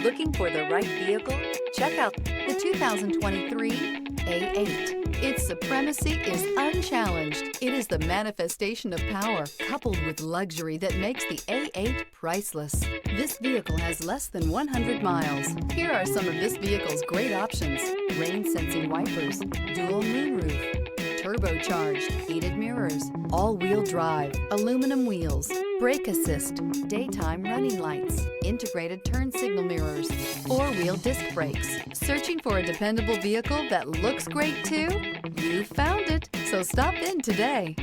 Looking for the right vehicle? Check out the 2023 A8. Its supremacy is unchallenged. It is the manifestation of power coupled with luxury that makes the A8 priceless. This vehicle has less than 100 miles. Here are some of this vehicle's great options: rain-sensing wipers, dual moonroof, turbocharged, heated mirrors, all-wheel drive, aluminum wheels, brake assist, daytime running lights, integrated turn signal mirrors, four-wheel disc brakes. Searching for a dependable vehicle that looks great too? You found it, so stop in today.